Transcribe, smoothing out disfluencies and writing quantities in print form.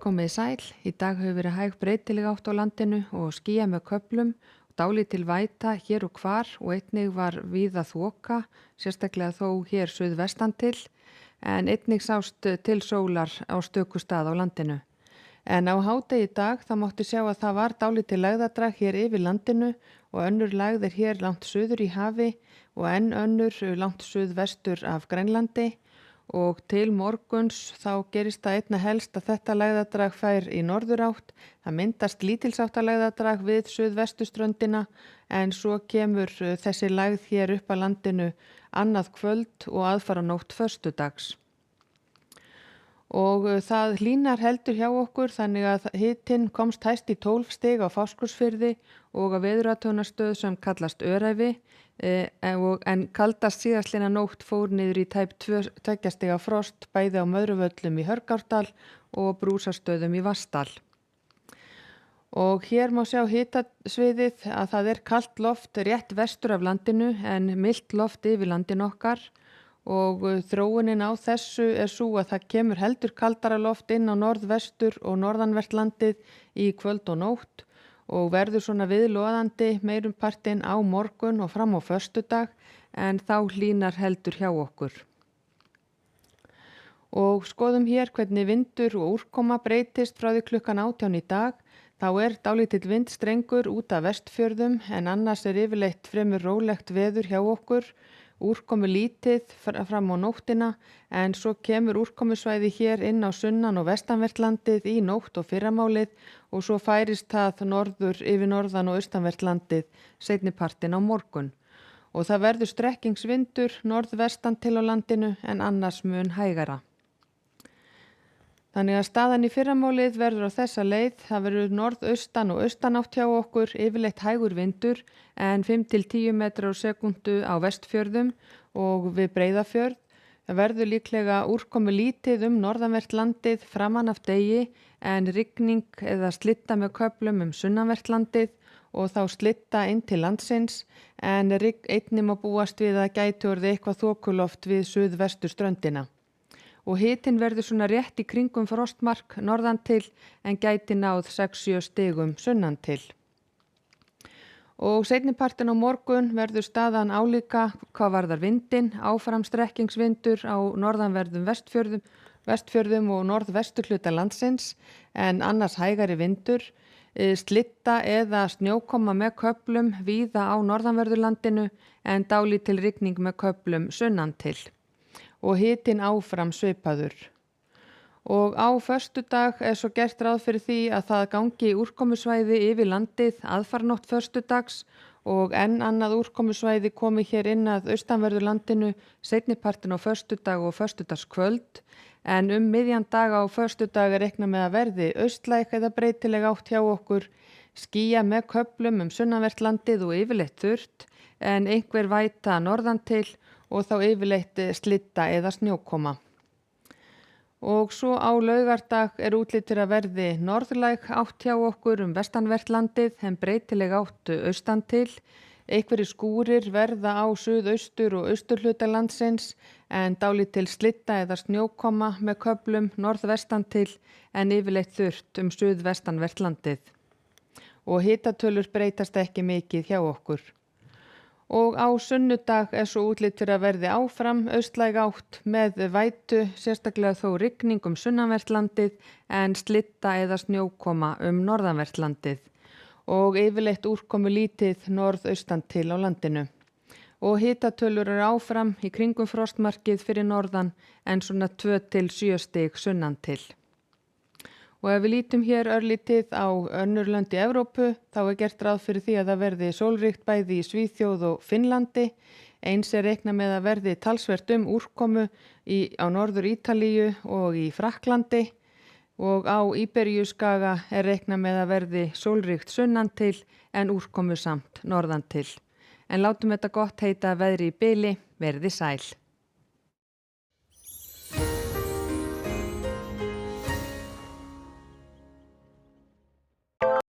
Komið sæl, í dag hefur verið hæg breytileg átt á landinu og skýjað með köflum, dálítil væta hér og hvar og einnig var víða þoka, sérstaklega þó hér suðvestan til, en einnig sást til sólar á stöku stað á landinu. En á hádegi í dag það mátti sjá að það var dálítil lægðadrag hér yfir landinu og önnur lægð hér langt suður í hafi og enn önnur langt suðvestur af Grænlandi. Og til morguns þá gerist það einna helst að þetta lægðadrag fær í norðurátt. Það myndast lítilsháttar lægðadrag við suðvestuströndina en svo kemur þessi lægð hér upp að landinu annað kvöld og aðfaranótt föstudags. Og það hlýnar heldur hjá okkur þannig að hitinn komst hæst í 12 stig á Fáskrúðsfirði og á veðurathugunarstöð sem kallast Öræfi. En kaldast síðastliðna nótt fór niður í tæp 2 stiga frost bæði á Möðruvöllum í Hörgárdal og Brúsastöðum í Vatnsdal. Og hér má sjá hitasviðið að það er kalt loft rétt vestur af landinu en milt loft yfir landinu okkar og þróunin á þessu er svo að það kemur heldur kaldara loft inn á norðvestur og norðanvert landið í kvöld og nótt og verður svona viðloðandi meirum partinn á morgun og fram á föstudag en þá hlýnar heldur hjá okkur. Og skoðum hér hvernig vindur og úrkoma breytist frá því klukkan 18 í dag. Þá er dálítill vindstrengur út af Vestfjörðum en annars er yfirleitt fremur rólegt veður hjá okkur. Úrkomu lítið fram á nóttina en svo kemur úrkomusvæði hér inn á sunnan og vestanvertlandið í nótt og fyrramálið og svo færist það norður yfir norðan og austanvertlandið seinnipartinn á morgun. Og það verður strekkingsvindur norðvestan til á landinu en annars mun hægara. Þannig að staðan í fyrramálið verður á þessa leið, það verður norðaustan og austanátt hjá okkur, yfirleitt hægur vindur en 5-10 metrar á sekundu á Vestfjörðum og við Breiðafjörð. Það verður líklega úrkomu lítið norðanvert landið framan af degi en rigning eða slitta með köflum sunnanvert landið og þá slitta inn til landsins en einnig má búast við að gæti orðið eitthvað þokuloft við suðvesturströndina. Og hitinn verður svona rétt í kringum frostmark norðan til en gæti náð 6-7 stigum sunnan til. Og seinnipartinn á morgun verður staðan álíka hvað varðar vindinn, áfram strekkingsvindur á norðanverðum Vestfjörðum og norðvesturhluta landsins en annars hægari vindur, slitta eða snjókoma með köflum víða á norðanverðurlandinu en dálítil rigning með köflum sunnan til. Og hitinn áfram svipaður. Og á föstudag er svo gert ráð fyrir því að það gangi úrkomusvæði yfir landið aðfaranótt föstudags og enn annað úrkomusvæði komi hér inn að austanverðu landinu seinnipartinn á föstudag og föstudagskvöld en miðjan dag á föstudag er reiknað með að verði austlæg eða breytileg átt hjá okkur, skýja með köflum sunnanvert landið og yfirleitt þurrt en einhver væta norðan til og þá yfirleitt slitta eða snjókoma. Og svo á laugardag er útlitið að verði norðlæg átt hjá okkur vestanvert landið en breytileg átt austan til. Einhverjir skúrir verða á suðaustur og austurhluta landsins en dálítil slitta eða snjókoma með köflum norðvestan til en yfirleitt þurrt suðvestanvert landið. Og hitatölur breytast ekki mikið hjá okkur. Og á sunnudag er svo útlit fyrir að verði áfram austlæg átt með vætu, sérstaklega þó rigning sunnanvert landið en slitta eða snjókoma norðanvert landið og yfirleitt úrkomu lítið norðaustan til á landinu. Og hitatölur eru áfram í kringum frostmarkið fyrir norðan en svona 2-7 stig sunnan til. Og ef við lítum hér örlítið á önnur lönd í Evrópu, þá er gert ráð fyrir því að það verði sólríkt bæði í Svíþjóð og Finnlandi. Eins er reiknað með að verði talsvert úrkomu á norður Ítalíu og í Frakklandi. Og á Íberíuskaga er reiknað með að verði sólríkt sunnan til en úrkomu samt norðan til. En látum þetta gott heita veðri í bili, verði sæl.